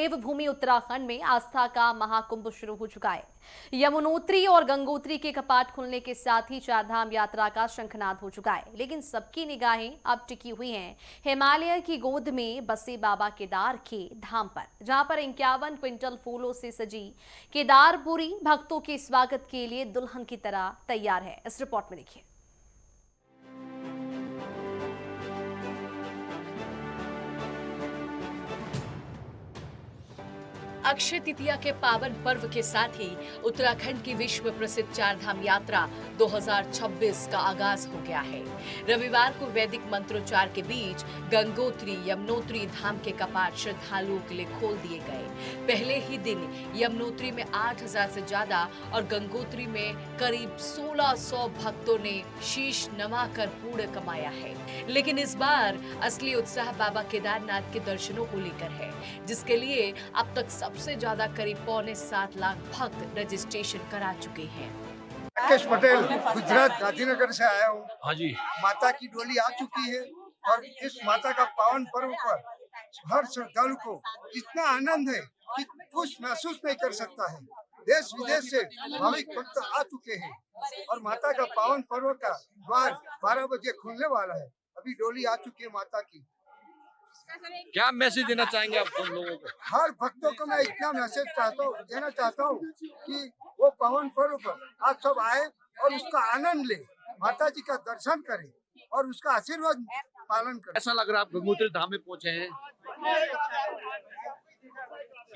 देवभूमि उत्तराखंड में आस्था का महाकुंभ शुरू हो चुका है। यमुनोत्री और गंगोत्री के कपाट खुलने के साथ ही चारधाम यात्रा का शंखनाद हो चुका है, लेकिन सबकी निगाहें अब टिकी हुई हैं हिमालय की गोद में बसे बाबा केदार के धाम पर, जहां पर 51 क्विंटल फूलों से सजी केदारपुरी भक्तों के स्वागत के लिए दुल्हन की तरह तैयार है। इस रिपोर्ट में देखिए। अक्षय तृतीया के पावन पर्व के साथ ही उत्तराखंड की विश्व प्रसिद्ध चारधाम यात्रा 2026 का आगाज हो गया है। रविवार को वैदिक मंत्रोच्चार के बीच गंगोत्री यमुनोत्री धाम के कपाट श्रद्धालुओं के लिए खोल दिए गए। पहले ही दिन यमुनोत्री में 8000 से ज्यादा और गंगोत्री में करीब 1600 भक्तों ने शीश नवाकर पुण्य कमाया है। लेकिन इस बार असली उत्साह बाबा केदारनाथ के दर्शनों को लेकर है, जिसके लिए अब तक सबसे ज्यादा करीब 7.25 लाख भक्त रजिस्ट्रेशन करा चुके हैं। राकेश पटेल गुजरात गांधीनगर से आया हूँ। हाँ जी, माता की डोली आ चुकी है और इस माता का पावन पर्व पर हर श्रद्धालु को इतना आनंद है कि कुछ महसूस नहीं कर सकता है। देश विदेश से भाविक भक्त आ चुके हैं और माता का पावन पर्व का द्वार 12 बजे खुलने वाला है। अभी डोली आ चुकी है माता की। क्या मैसेज देना चाहेंगे आप उन लोगों को? हर भक्तों को मैं इतना मैसेज देना चाहता हूँ कि वो पावन पर्व पर आप सब आए और उसका आनंद ले, माता जी का दर्शन करें और उसका आशीर्वाद पालन करें। ऐसा लग रहा है आप गंगोत्री धाम में पहुंचे हैं,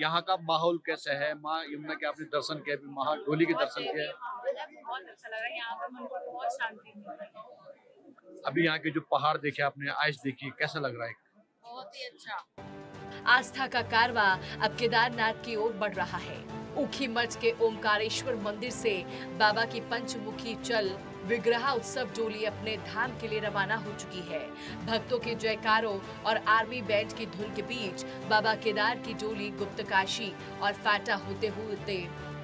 यहाँ का माहौल कैसा है? माँ यमुना के आपने दर्शन किया, महाडोली के दर्शन किया, बहुत अच्छा लग रहा है। यहाँ पर मन को बहुत शांति मिल रही है। अभी यहाँ के जो पहाड़ देखे आपने, आइस देखी, कैसा लग रहा है? बहुत ही अच्छा। आस्था का कारवा अब केदारनाथ की ओर बढ़ रहा है। ऊखी मठ के ओमकारेश्वर मंदिर से बाबा की पंचमुखी चल विग्रह उत्सव डोली अपने धाम के लिए रवाना हो चुकी है। भक्तों के जयकारों और आर्मी बैंड की धुन के बीच बाबा केदार की डोली गुप्तकाशी और फाटा होते होते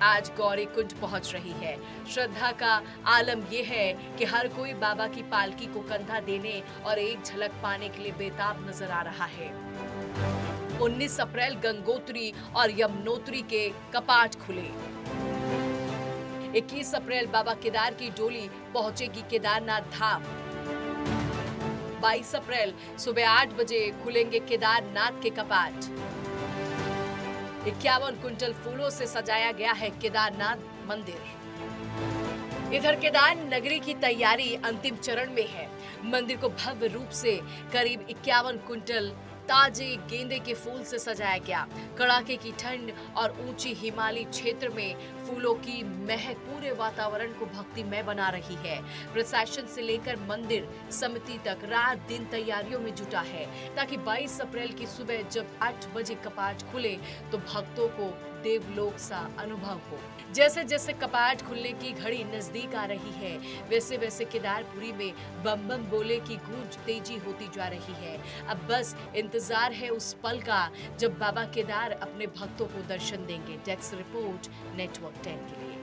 आज गौरी कुंड पहुंच रही है। श्रद्धा का आलम यह है कि हर कोई बाबा की पालकी को कंधा देने और एक झलक पाने के लिए बेताब नजर आ रहा है। 19 अप्रैल गंगोत्री और यमुनोत्री के कपाट खुले। 21 अप्रैल बाबा केदार की डोली पहुंचेगी केदारनाथ धाम। 22 अप्रैल सुबह 8 बजे खुलेंगे केदारनाथ के कपाट। 51 कुंटल फूलों से सजाया गया है केदारनाथ मंदिर। इधर केदार नगरी की तैयारी अंतिम चरण में है। मंदिर को भव्य रूप से करीब 51 कुंटल ताजे गेंदे के फूल से सजाया गया। कड़ाके की ठंड और ऊंची हिमालयी क्षेत्र में फूलों की महक पूरे वातावरण को भक्तिमय बना रही है। प्रशासन से लेकर मंदिर समिति तक रात दिन तैयारियों में जुटा है, ताकि 22 अप्रैल की सुबह जब 8 बजे कपाट खुले तो भक्तों को देवलोक सा अनुभव हो। जैसे जैसे कपाट खुलने की घड़ी नजदीक आ रही है, वैसे वैसे केदारपुरी में बम बम बोले की गूंज तेजी होती जा रही है। अब बस इंतजार है उस पल का जब बाबा केदार अपने भक्तों को दर्शन देंगे। डेस्क रिपोर्ट नेटवर्क 10 के लिए।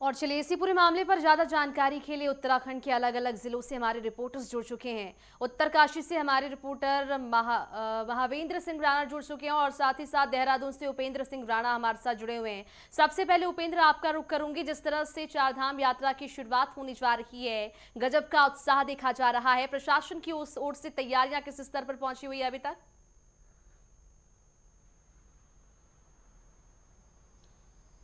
और चलिए इसी पूरे मामले पर ज्यादा जानकारी के लिए उत्तराखंड के अलग अलग जिलों से हमारे रिपोर्टर्स जुड़ चुके हैं। उत्तरकाशी से हमारे रिपोर्टर महावेंद्र सिंह राणा जुड़ चुके हैं और साथ ही साथ देहरादून से उपेंद्र सिंह राणा हमारे साथ जुड़े हुए हैं। सबसे पहले उपेंद्र, आपका रुख करूंगी। जिस तरह से चारधाम यात्रा की शुरुआत होने जा रही है, गजब का उत्साह देखा जा रहा है। प्रशासन की ओर से तैयारियां किस स्तर पर पहुंची हुई है अभी तक?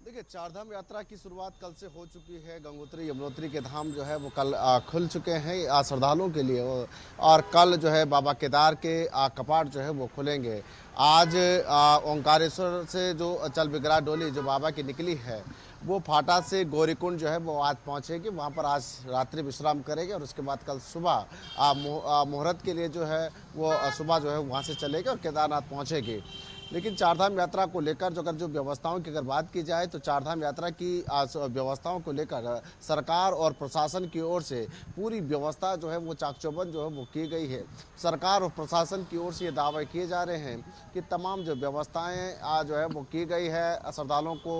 देखिए, चारधाम यात्रा की शुरुआत कल से हो चुकी है। गंगोत्री यमुनोत्री के धाम जो है वो कल खुल चुके हैं श्रद्धालुओं के लिए और कल जो है बाबा केदार के कपाट जो है वो खुलेंगे। आज ओंकारेश्वर से जो चल विग्रह डोली जो बाबा की निकली है वो फाटा से गौरीकुंड जो है वो आज पहुंचेगी। वहां पर आज रात्रि विश्राम करेगी और उसके बाद कल सुबह मुहूर्त के लिए जो है वो सुबह जो है वहां से चलेगी और केदारनाथ पहुंचेगी। लेकिन चारधाम यात्रा को लेकर जो व्यवस्थाओं की अगर बात की जाए तो चारधाम यात्रा की व्यवस्थाओं को लेकर सरकार और प्रशासन की ओर से पूरी व्यवस्था जो है वो चाक-चौबंद जो है वो की गई है। सरकार और प्रशासन की ओर से ये दावे किए जा रहे हैं कि तमाम जो व्यवस्थाएं जो है वो की गई है, श्रद्धालुओं को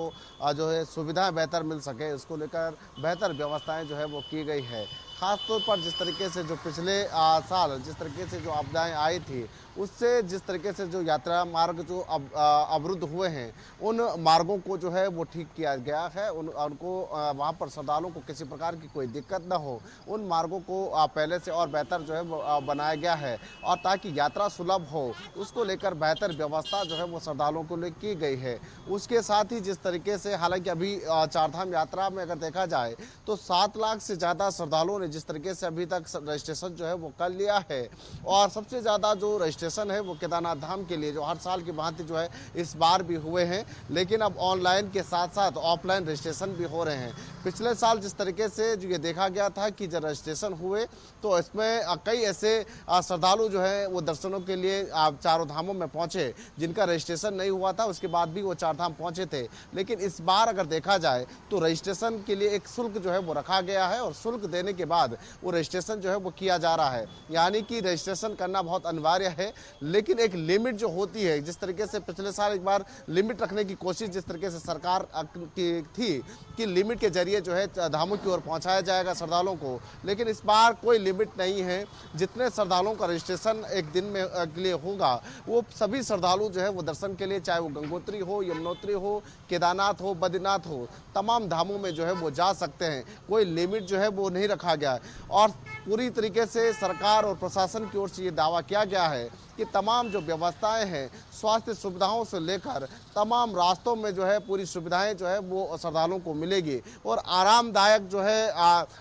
जो है सुविधाएं बेहतर मिल सके, इसको लेकर बेहतर व्यवस्थाएं जो है वो की गई है। खास तौर पर जिस तरीके से जो पिछले साल जिस तरीके से जो आपदाएं आई थी, उससे जिस तरीके से जो यात्रा मार्ग जो अवरुद्ध हुए हैं, उन मार्गों को जो है वो ठीक किया गया है। उनको वहाँ पर श्रद्धालुओं को किसी प्रकार की कोई दिक्कत ना हो, उन मार्गों को पहले से और बेहतर जो है वो बनाया गया है, और ताकि यात्रा सुलभ हो उसको लेकर बेहतर व्यवस्था जो है वो श्रद्धालुओं को लिए की गई है। उसके साथ ही जिस तरीके से हालांकि अभी चारधाम यात्रा में अगर देखा जाए तो 7 लाख से ज़्यादा श्रद्धालुओं ने जिस तरीके से अभी तक रजिस्ट्रेशन जो है वो कर लिया है, और सबसे ज़्यादा जो रजिस्ट्रेशन है वो केदारनाथ धाम के लिए जो हर साल की भांति जो है इस बार भी हुए हैं, लेकिन अब ऑनलाइन के साथ साथ ऑफलाइन रजिस्ट्रेशन भी हो रहे हैं। पिछले साल जिस तरीके से जो ये देखा गया था कि जब रजिस्ट्रेशन हुए तो इसमें कई ऐसे श्रद्धालु जो है वो दर्शनों के लिए चारों धामों में पहुंचे जिनका रजिस्ट्रेशन नहीं हुआ था, उसके बाद भी वो चार धाम पहुंचे थे। लेकिन इस बार अगर देखा जाए तो रजिस्ट्रेशन के लिए एक शुल्क जो है वो रखा गया है, और शुल्क देने के बाद वो रजिस्ट्रेशन जो है वो किया जा रहा है। यानी कि रजिस्ट्रेशन करना बहुत अनिवार्य है, लेकिन एक लिमिट जो होती है, जिस तरीके से पिछले साल एक बार लिमिट रखने की कोशिश जिस तरीके से सरकार की थी कि लिमिट के जरिए जो है धामों की ओर पहुंचाया जाएगा श्रद्धालुओं को, लेकिन इस बार कोई लिमिट नहीं है। जितने श्रद्धालुओं का रजिस्ट्रेशन एक दिन में के लिए होगा, वो सभी श्रद्धालु जो है वो दर्शन के लिए, चाहे वो गंगोत्री हो, यमुनोत्री हो, केदारनाथ हो, बद्रीनाथ हो, तमाम धामों में जो है वो जा सकते हैं। कोई लिमिट जो है वो नहीं रखा गया है, और पूरी तरीके से सरकार और प्रशासन की ओर से ये दावा किया गया है कि तमाम जो व्यवस्थाएं हैं, स्वास्थ्य सुविधाओं से लेकर तमाम रास्तों में जो है पूरी सुविधाएं जो है वो श्रद्धालुओं को मिलेगी, और आरामदायक जो है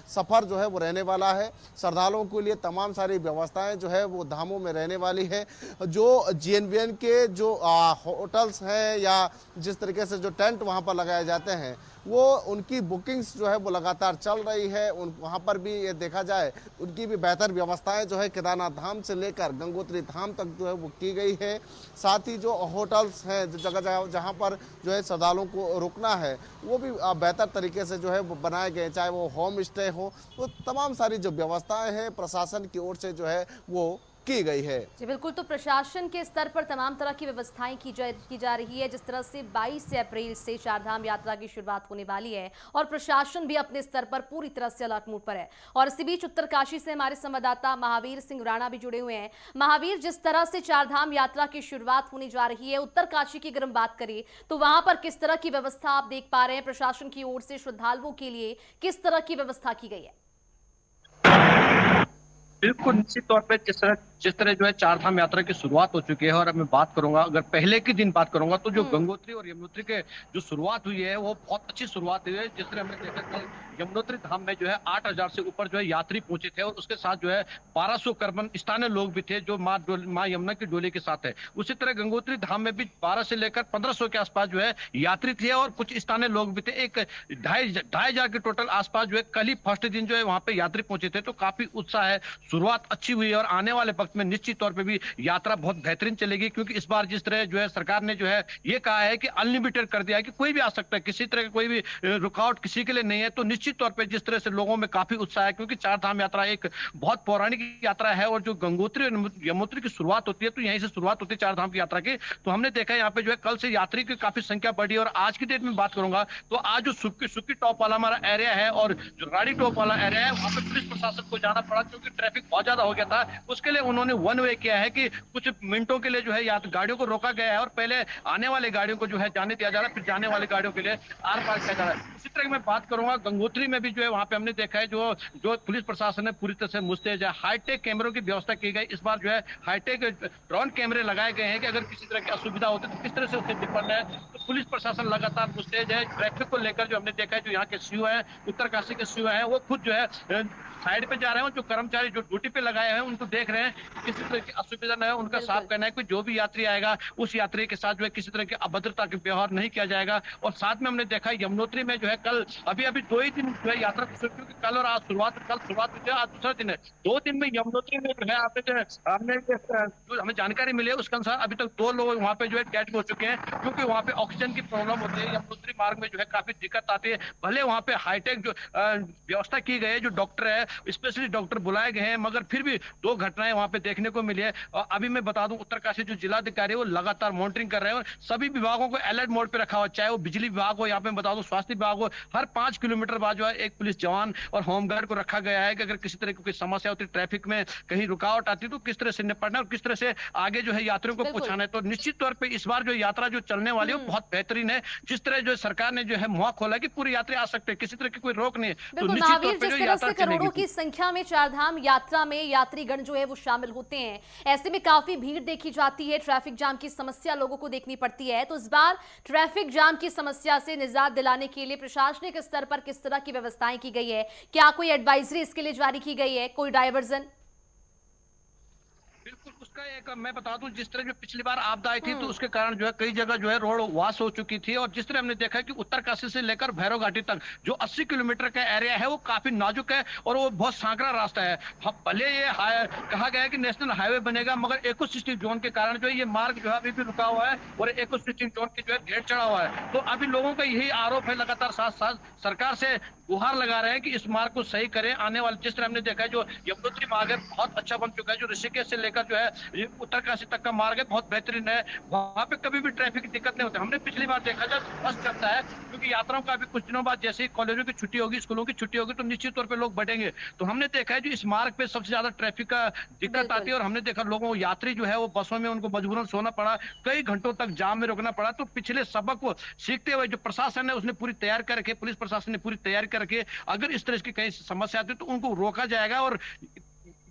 सफ़र जो है वो रहने वाला है। श्रद्धालुओं के लिए तमाम सारी व्यवस्थाएं जो है वो धामों में रहने वाली है। जो GNVN के जो होटल्स हैं या जिस तरीके से जो टेंट वहाँ पर लगाए जाते हैं, वो उनकी बुकिंग्स जो है वो लगातार चल रही है। वहाँ पर भी ये देखा जाए उनकी भी बेहतर व्यवस्थाएं जो है केदारनाथ धाम से लेकर गंगोत्री धाम तक जो है वो की गई है। साथ ही जो होटल्स हैं, जो जगह जहाँ पर जो है श्रद्धालुओं को रुकना है, वो भी बेहतर तरीके से जो है वो बनाए गए, चाहे वो होम स्टे हो, तो तमाम सारी जो व्यवस्थाएं हैं प्रशासन की ओर से जो है वो की गई है। जी बिल्कुल, तो प्रशासन के स्तर पर तमाम तरह की व्यवस्थाएं की जा रही है। जिस तरह से 22 अप्रैल से चारधाम यात्रा की शुरुआत होने वाली है, और प्रशासन भी अपने स्तर पर पूरी तरह से अलर्ट मोड पर है। और इसी बीच उत्तरकाशी से हमारे संवाददाता महावीर सिंह राणा भी जुड़े हुए हैं। महावीर, जिस तरह से चारधाम यात्रा की शुरुआत होने जा रही है, उत्तरकाशी की अगर हम बात करें तो वहां पर किस तरह की व्यवस्था आप देख पा रहे हैं? प्रशासन की ओर से श्रद्धालुओं के लिए किस तरह की व्यवस्था की गई है? बिल्कुल, निश्चित तौर पे जिस तरह जो है चारधाम यात्रा की शुरुआत हो चुकी है, और अब मैं बात करूंगा, अगर पहले के दिन बात करूंगा तो जो गंगोत्री और यमुनोत्री के जो शुरुआत हुई है वो बहुत अच्छी शुरुआत हुई है। जिस तरह हमने देखा कल यमुनोत्री धाम में जो है 8000 से ऊपर जो है यात्री पहुंचे थे, और उसके साथ जो है 1200 कर्मन स्थानीय लोग भी थे जो माँ यमुना की डोली के साथ है। उसी तरह गंगोत्री धाम में भी 12 से लेकर 1500 के आसपास जो है यात्री थे, और कुछ स्थानीय लोग भी थे। एक 2500 के टोटल आसपास जो है कल ही फर्स्ट दिन जो है वहां पे यात्री पहुंचे थे। तो काफी उत्साह है, शुरुआत अच्छी हुई है, और आने वाले वक्त में निश्चित तौर पे भी यात्रा बहुत बेहतरीन चलेगी, क्योंकि इस बार जिस तरह जो है सरकार ने जो है ये कहा है कि अनलिमिटेड कर दिया है कि कोई भी आ सकता है, किसी तरह का कोई भी रुकावट किसी के लिए नहीं है। तो निश्चित तौर पे जिस तरह से लोगों में काफी उत्साह है, क्योंकि चारधाम यात्रा एक बहुत पौराणिक यात्रा है, और जो गंगोत्री और यमुनोत्री की शुरुआत होती है तो यहीं से शुरुआत होती है चारधाम की यात्रा की। तो हमने देखा है यहाँ पे जो है कल से यात्री की काफी संख्या बढ़ी, और आज की डेट में बात करूंगा तो आज जो सुक्की टॉप वाला हमारा एरिया है और जो राड़ी टॉप वाला एरिया है, वहां पे पुलिस प्रशासन को जाना पड़ा, क्योंकि ट्रैफिक बहुत ज्यादा हो गया था। उसके लिए उन्होंने वन वे किया है कि कुछ मिनटों के लिए जो है गाड़ियों को रोका गया है, और पहले आने वाले गाड़ियों को जो है जाने दिया जा रहा है, फिर जाने वाली गाड़ियों के लिए आर पार किया जा रहा है। इसी तरह मैं बात करूंगा गंगोत्री में भी जो है वहां पे हमने देखा है जो पुलिस प्रशासन ने पूरी तरह से मुस्तैद है। हाईटेक कैमरों की व्यवस्था की गई। इस बार जो है हाईटेक ड्रोन कैमरे लगाए गए हैं कि अगर किसी तरह की असुविधा होती है तो किस तरह से उससे निपटना है। तो पुलिस प्रशासन लगातार मुस्तैद है। ट्रैफिक को लेकर जो हमने देखा है, जो यहाँ के सीओ है, उत्तरकाशी के सीओ है, वो खुद जो है साइड पे जा रहे हैं, जो कर्मचारी जो ड्यूटी पे लगाए हैं उनको देख रहे हैं किसी तरह की असुविधा न है। उनका साफ कहना है कि जो भी यात्री आएगा उस यात्री के साथ जो है किसी तरह की अभद्रता के व्यवहार नहीं किया जाएगा। और साथ में हमने देखा यमुनोत्री में जो है कल अभी 2 ही दिन जो है यात्रा, क्योंकि कल और आज कल शुरुआत हुई है, आज दूसरा दिन है। 2 दिन में यमुनोत्री में जो है हमें जानकारी मिली है उसके अनुसार अभी तक 2 लोग वहाँ पे जो है डेड हो चुके हैं, क्योंकि वहाँ पे ऑक्सीजन की प्रॉब्लम होती है। यमुनोत्री मार्ग में जो है काफी दिक्कत आती है। भले वहाँ पे हाईटेक जो व्यवस्था की गई है, जो डॉक्टर है स्पेशली डॉक्टर बुलाए गए हैं, मगर फिर भी 2 घटनाएं वहां पे देखने को मिली है। और अभी मैं बता दूं, उत्तरकाशी जो जिलाधिकारी है वो लगातार मॉनिटरिंग कर रहे हैं और सभी विभागों को अलर्ट मोड पे रखा हुआ, चाहे वो बिजली विभाग हो, यहाँ पे बता दूं स्वास्थ्य विभाग हो, हर 5 किलोमीटर बाद जो है एक पुलिस जवान और होमगार्ड को रखा गया है कि अगर किसी तरह की कोई समस्या होती है, ट्रैफिक में कहीं रुकावट आती है, तो किस तरह से निपटना और किस तरह से आगे जो है यात्रियों को बिल्कुल। पहुंचाना है। तो निश्चित तौर पर इस बार जो यात्रा जो चलने वाली है वो बहुत बेहतरीन है। जिस तरह जो सरकार ने जो है मुहैया खोला कि पूरी यात्री आ सकते हैं, किसी तरह की कोई रोक नहीं है, तो बिल्कुल निश्चित तौर महावीर, पर जिस जो तरह यात्रा से करोड़ों चलेगी। की संख्या में चारधाम यात्रा में यात्रीगण जो है वो शामिल होते हैं, ऐसे में काफी भीड़ देखी जाती है, ट्रैफिक जाम की समस्या लोगों को देखनी पड़ती है। तो इस बार ट्रैफिक जाम की समस्या से निजात दिलाने के लिए प्रशासनिक स्तर पर किस तरह की व्यवस्थाएं की गई है? क्या कोई एडवाइजरी इसके लिए जारी की गई है, कोई डायवर्जन? बिल्कुल, उसका एक मैं बता दूं, जिस तरह जो पिछली बार आपदा आई थी तो उसके कारण जो है कई जगह जो है रोड वास हो चुकी थी, और जिस तरह हमने देखा कि उत्तरकाशी से लेकर भैरव घाटी तक जो 80 किलोमीटर का एरिया है वो काफी नाजुक है और वो बहुत सांकड़ा रास्ता है। भले ये कहा गया है कि नेशनल हाईवे बनेगा, मगर इकोसिस्टम जोन के कारण जो है ये मार्ग जो है अभी भी रुका हुआ है और इकोसिस्टम जोन की जो है घेर चढ़ा हुआ है। तो अभी लोगों का यही आरोप है, लगातार साथ साथ सरकार से गुहार लगा रहे हैं कि इस मार्ग को सही करें। आने वाले जिस तरह हमने देखा है जो यमुनोत्री मार्ग है बहुत अच्छा बन चुका है, जो ऋषिकेश से लेकर जो है उत्तरकाशी तक का मार्ग है बहुत बेहतरीन है, वहां पे कभी भी ट्रैफिक की दिक्कत नहीं होती। हमने पिछली बार देखा जब बस चलता है, क्योंकि यात्राओं का अभी कुछ दिनों बाद जैसे ही कॉलेजों की छुट्टी होगी, स्कूलों की छुट्टी होगी, तो निश्चित तौर पर लोग बढ़ेंगे। तो हमने देखा है जो इस मार्ग पे सबसे ज्यादा ट्रैफिक का दिक्कत आती है, और हमने देखा लोगों यात्री जो है वो बसों में उनको मजबूरन सोना पड़ा, कई घंटों तक जाम में रुकना पड़ा। तो पिछले सबक को सीखते हुए जो प्रशासन है उसने पूरी तैयार कर रखी, पुलिस प्रशासन ने पूरी तैयारी कर रखी, अगर इस तरह की कहीं समस्या आती है तो उनको रोका जाएगा और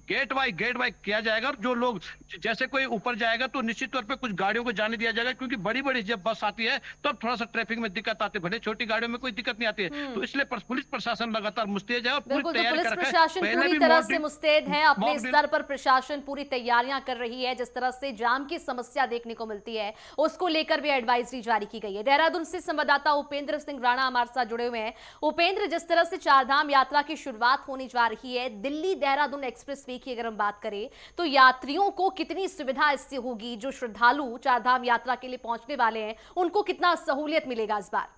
गेट बाय किया जाएगा। और जो लोग जैसे कोई ऊपर जाएगा तो निश्चित तौर पे कुछ गाड़ियों को जाने दिया जाएगा, क्योंकि बड़ी बड़ी जब बस आती है तब थोड़ा सा ट्रैफिक में दिक्कत आती है, भले छोटी गाड़ियों में कोई दिक्कत नहीं आती है। तो इसलिए पुलिस प्रशासन लगातार मुस्तैद है और पूरी बिल्कुल, तो तैयारी पुलिस कर रखा है। प्रशासन पहले पूरी भी तरह मॉक से ड्रिल- मुस्तैद है, अपने मॉक ड्रिल- स्तर पर प्रशासन पूरी तैयारियां कर रही है। जिस तरह से जाम की समस्या देखने को मिलती है उसको लेकर भी एडवाइजरी जारी की गई है। देहरादून से संवाददाता उपेंद्र सिंह राणा हमारे साथ जुड़े हुए हैं। उपेंद्र, जिस तरह से चारधाम यात्रा की शुरुआत होने जा रही है, दिल्ली देहरादून एक्सप्रेसवे की अगर हम बात करें तो यात्रियों को कितनी सुविधा इससे होगी? जो श्रद्धालु चारधाम यात्रा के लिए पहुंचने वाले हैं उनको कितना सहूलियत मिलेगा इस बार?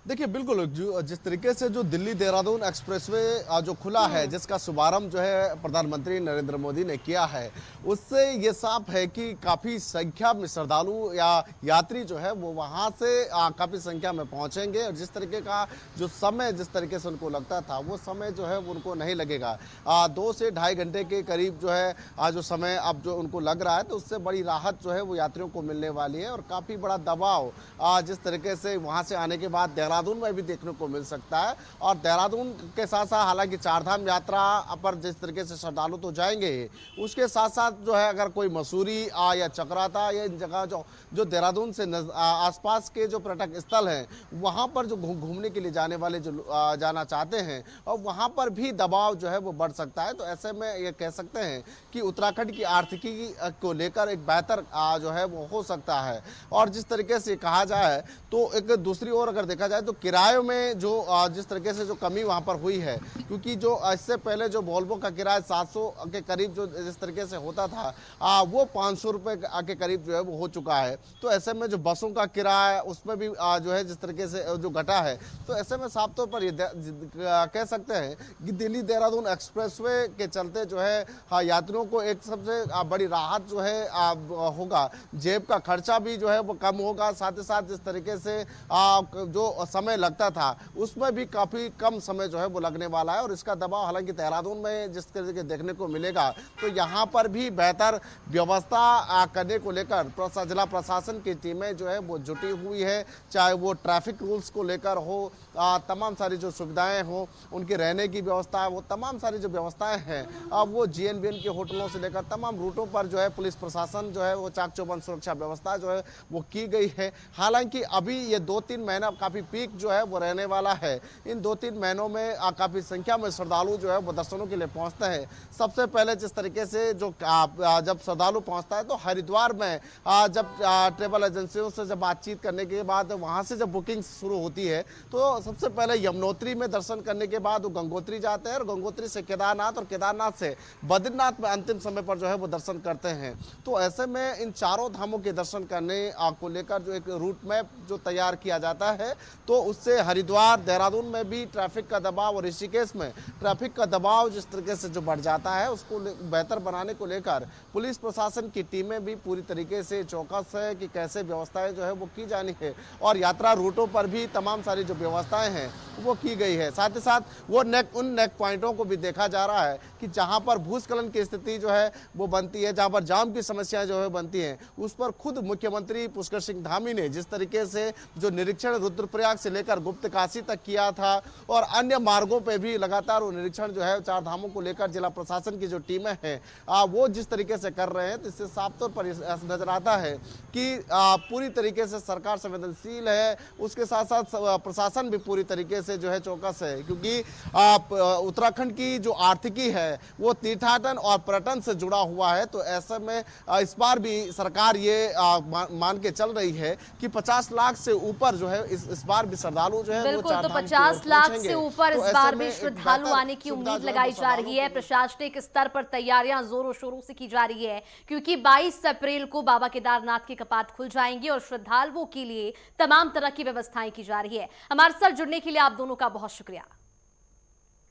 देखिए बिल्कुल, जो जिस तरीके से जो दिल्ली देहरादून एक्सप्रेसवे जो खुला है, जिसका शुभारंभ जो है प्रधानमंत्री नरेंद्र मोदी ने किया है, उससे ये साफ है कि काफ़ी संख्या में श्रद्धालु या यात्री जो है वो वहाँ से काफ़ी संख्या में पहुँचेंगे। और जिस तरीके का जो समय जिस तरीके से उनको लगता था वो समय जो है उनको नहीं लगेगा। 2 से ढाई घंटे के करीब जो है जो समय अब जो उनको लग रहा है, तो उससे बड़ी राहत जो है वो यात्रियों को मिलने वाली है। और काफ़ी बड़ा दबाव जिस तरीके से वहाँ से आने के बाद देहरादून में भी देखने को मिल सकता है। और देहरादून के साथ साथ हालांकि चारधाम यात्रा पर जिस तरीके से श्रद्धालु तो जाएंगे ही, उसके साथ साथ जो है अगर कोई मसूरी या चक्राता या इन जगह जो देहरादून से आसपास के जो पर्यटक स्थल हैं वहाँ पर जो घूमने के लिए जाने वाले जो जाना चाहते हैं, और वहाँ पर भी दबाव जो है वो बढ़ सकता है। तो ऐसे में ये कह सकते हैं कि उत्तराखंड की आर्थिकी को लेकर एक बेहतर जो है वो हो सकता है। और जिस तरीके से कहा जाए तो एक दूसरी ओर अगर देखा जाए तो किरायों में जो जिस तरीके से जो कमी वहाँ पर हुई है, क्योंकि जो इससे पहले जो वोल्वो का किराया 700 के करीब जो जिस तरीके से होता था वो 500 रुपये के करीब जो है वो हो चुका है। तो ऐसे में जो बसों का किराया उसमें भी जो है जिस तरीके से जो घटा है, तो ऐसे में साफ तौर पर ये कह सकते हैं कि दिल्ली देहरादून एक्सप्रेसवे के चलते जो है यात्रियों को एक सबसे बड़ी राहत जो है होगा। जेब का खर्चा भी जो है वो कम होगा, साथ ही साथ जिस तरीके से जो समय लगता था उसमें भी काफ़ी कम समय जो है वो लगने वाला है। और इसका दबाव हालांकि देहरादून में जिस तरीके देखने को मिलेगा, तो यहाँ पर भी बेहतर व्यवस्था करने को लेकर जिला प्रशासन की टीमें जो है वो जुटी हुई है, चाहे वो ट्रैफिक रूल्स को लेकर हो, तमाम सारी जो सुविधाएं हो, उनके रहने की व्यवस्था है, वो तमाम सारी जो व्यवस्थाएं हैं अब वो GNBN के होटलों से लेकर तमाम रूटों पर जो है पुलिस प्रशासन जो है वो चाक चौबंद सुरक्षा व्यवस्था जो है वो की गई है। हालांकि अभी ये 2-3 महीना काफ़ी पीक जो है वो रहने वाला है। इन 2-3 महीनों में काफ़ी संख्या में श्रद्धालु जो है वो दर्शनों के लिए पहुंचते हैं। सबसे पहले जिस तरीके से जो जब श्रद्धालु पहुंचता है तो हरिद्वार में जब ट्रेवल एजेंसियों से जब बातचीत करने के बाद वहां से जब बुकिंग शुरू होती है, तो सबसे पहले यमुनोत्री में दर्शन करने के बाद वो गंगोत्री जाते हैं, और गंगोत्री से केदारनाथ, और केदारनाथ से बद्रीनाथ में अंतिम समय पर जो है वो दर्शन करते हैं। तो ऐसे में इन चारों धामों के दर्शन करने को लेकर जो एक रूट मैप जो तैयार किया जाता है, तो तो उससे हरिद्वार देहरादून में भी ट्रैफिक का दबाव और ऋषिकेश में ट्रैफिक का दबाव जिस तरीके से जो बढ़ जाता है उसको बेहतर बनाने को लेकर पुलिस प्रशासन की टीमें भी पूरी तरीके से चौकस है कि कैसे व्यवस्थाएं जो है वो की जानी है और यात्रा रूटों पर भी तमाम सारी जो व्यवस्थाएं हैं वो की गई है। साथ ही साथ वो उन नेक पॉइंटों को भी देखा जा रहा है कि जहां पर भूस्खलन की स्थिति जो है वो बनती है, जहां पर जाम की समस्याएं जो है बनती हैं, उस पर खुद मुख्यमंत्री पुष्कर सिंह धामी ने जिस तरीके से जो निरीक्षण रुद्रप्रयाग से लेकर गुप्तकाशी तक किया था और अन्य मार्गों पर भी लगातार वो निरीक्षण जो है चार धामों को लेकर जिला प्रशासन की जो टीमें हैं वो जिस तरीके से कर रहे हैं, तो इससे साफ तौर पर नजर आता है कि पूरी तरीके से सरकार संवेदनशील है। उसके साथ साथ प्रशासन भी पूरी तरीके से जो है चौकस है, क्योंकि उत्तराखंड की जो आर्थिकी है वो तीर्थाटन और पर्यटन से जुड़ा हुआ है। तो ऐसे में इस बार भी सरकार ये मान के चल रही है कि 50 लाख से ऊपर जो है इस बार भी श्रद्धालु जो है बिल्कुल, तो 50 लाख से ऊपर इस बार भी श्रद्धालु आने की उम्मीद लगाई जा रही है। प्रशासनिक स्तर पर तैयारियां जोरों शोरों से की जा रही है, क्योंकि 22 अप्रैल को बाबा केदारनाथ के कपाट खुल जाएंगे और श्रद्धालुओं के लिए तमाम तरह की व्यवस्थाएं की जा रही है। हमारे साथ जुड़ने के लिए आप दोनों का बहुत शुक्रिया।